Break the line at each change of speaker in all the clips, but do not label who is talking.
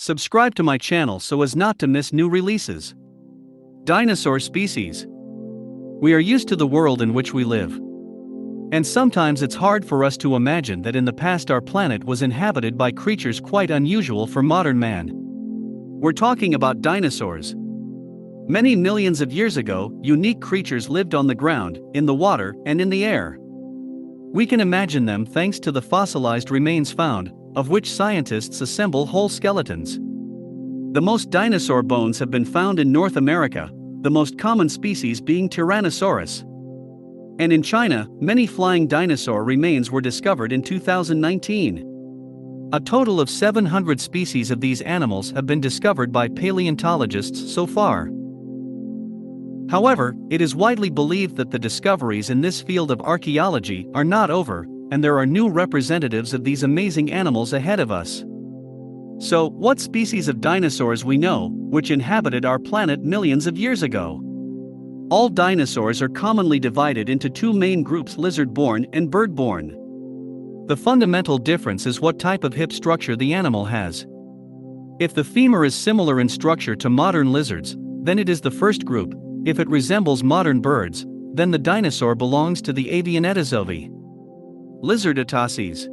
Subscribe to my channel so as not to miss new releases. Dinosaur species. We are used to the world in which we live. And sometimes it's hard for us to imagine that in the past our planet was inhabited by creatures quite unusual for modern man. We're talking about dinosaurs. Many millions of years ago, unique creatures lived on the ground, in the water, and in the air. We can imagine them thanks to the fossilized remains found, of which scientists assemble whole skeletons. The most dinosaur bones have been found in North America, the most common species being Tyrannosaurus. And in China, many flying dinosaur remains were discovered in 2019. A total of 700 species of these animals have been discovered by paleontologists so far. However, it is widely believed that the discoveries in this field of archaeology are not over, and there are new representatives of these amazing animals ahead of us. So, what species of dinosaurs we know, which inhabited our planet millions of years ago? All dinosaurs are commonly divided into two main groups: lizard-born and bird-born. The fundamental difference is what type of hip structure the animal has. If the femur is similar in structure to modern lizards, then it is the first group. If it resembles modern birds, then the dinosaur belongs to the Avianettozovi. Lizardataceae.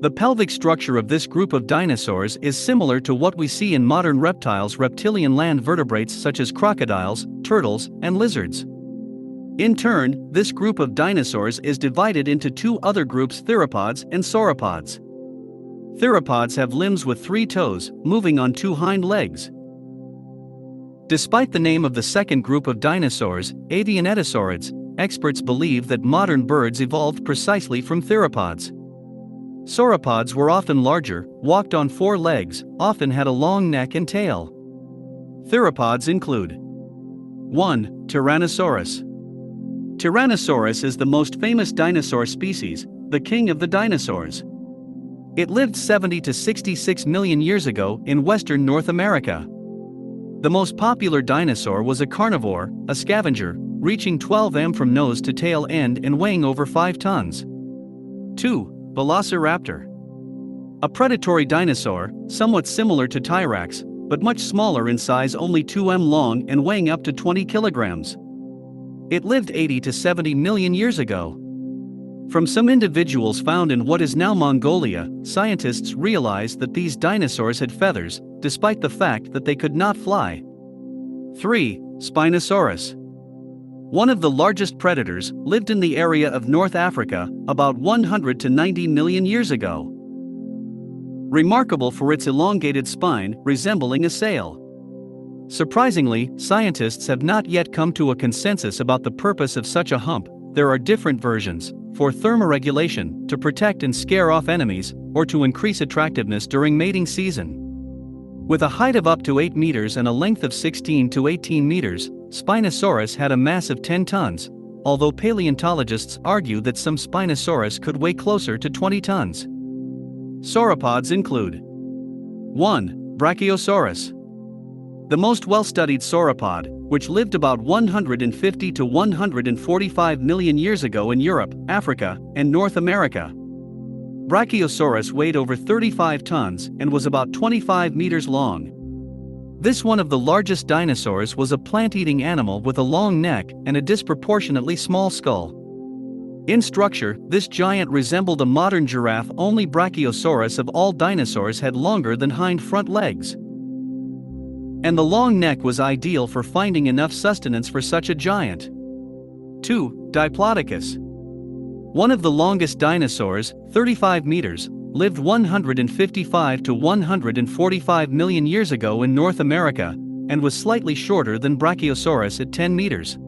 The pelvic structure of this group of dinosaurs is similar to what we see in modern reptiles, reptilian land vertebrates such as crocodiles, turtles, and lizards. In turn, this group of dinosaurs is divided into two other groups: theropods and sauropods. Theropods have limbs with 3 toes, moving on 2 hind legs. Despite the name of the second group of dinosaurs, Avianettosaurids, experts believe that modern birds evolved precisely from theropods. Sauropods were often larger, walked on 4 legs, often had a long neck and tail. Theropods include 1. Tyrannosaurus. Tyrannosaurus is the most famous dinosaur species, the king of the dinosaurs. It lived 70 to 66 million years ago in western North America. The most popular dinosaur was a carnivore, a scavenger, reaching 12 m from nose to tail end and weighing over 5 tons. 2. Velociraptor. A predatory dinosaur, somewhat similar to T-Rex, but much smaller in size, only 2 m long and weighing up to 20 kilograms. It lived 80 to 70 million years ago. From some individuals found in what is now Mongolia, scientists realized that these dinosaurs had feathers, despite the fact that they could not fly. 3. Spinosaurus. One of the largest predators, lived in the area of North Africa, about 100 to 90 million years ago. Remarkable for its elongated spine, resembling a sail. Surprisingly, scientists have not yet come to a consensus about the purpose of such a hump. There are different versions: for thermoregulation, to protect and scare off enemies, or to increase attractiveness during mating season. With a height of up to 8 meters and a length of 16 to 18 meters, Spinosaurus had a mass of 10 tons, although paleontologists argue that some Spinosaurus could weigh closer to 20 tons. Sauropods include 1. Brachiosaurus. The most well-studied sauropod, which lived about 150 to 145 million years ago in Europe, Africa, and North America. Brachiosaurus weighed over 35 tons and was about 25 meters long. This one of the largest dinosaurs was a plant-eating animal with a long neck and a disproportionately small skull. In structure, this giant resembled a modern giraffe. Only Brachiosaurus of all dinosaurs had longer than hind front legs. And the long neck was ideal for finding enough sustenance for such a giant. 2. Diplodocus. One of the longest dinosaurs, 35 meters, lived 155 to 145 million years ago in North America, and was slightly shorter than Brachiosaurus at 10 meters.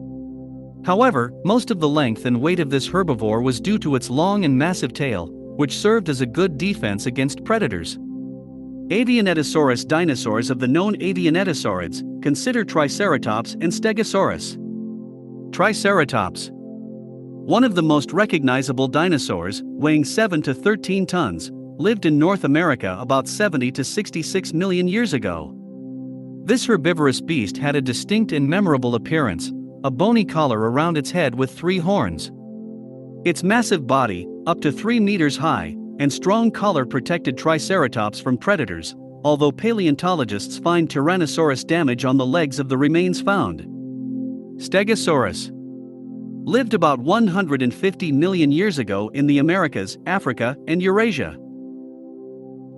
However, most of the length and weight of this herbivore was due to its long and massive tail, which served as a good defense against predators. Avianettosaurus. Dinosaurs of the known Avianettosaurids, consider Triceratops and Stegosaurus. Triceratops. One of the most recognizable dinosaurs, weighing 7 to 13 tons, lived in North America about 70 to 66 million years ago. This herbivorous beast had a distinct and memorable appearance: a bony collar around its head with 3 horns. Its massive body, up to 3 meters high, and strong collar protected Triceratops from predators, although paleontologists find Tyrannosaurus damage on the legs of the remains found. Stegosaurus lived about 150 million years ago in the Americas, Africa, and Eurasia.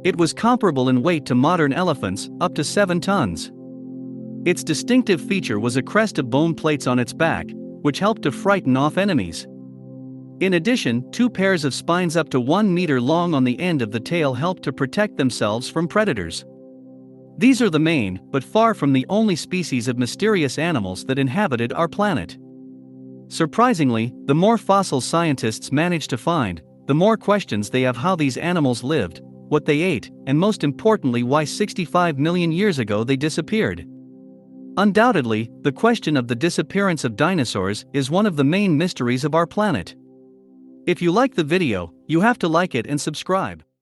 It was comparable in weight to modern elephants, up to 7 tons. Its distinctive feature was a crest of bone plates on its back, which helped to frighten off enemies. In addition, 2 pairs of spines up to 1 meter long on the end of the tail helped to protect themselves from predators. These are the main, but far from the only species of mysterious animals that inhabited our planet. Surprisingly, the more fossils scientists manage to find, the more questions they have how these animals lived, what they ate, and most importantly why 65 million years ago they disappeared. Undoubtedly, the question of the disappearance of dinosaurs is one of the main mysteries of our planet. If you like the video, you have to like it and subscribe.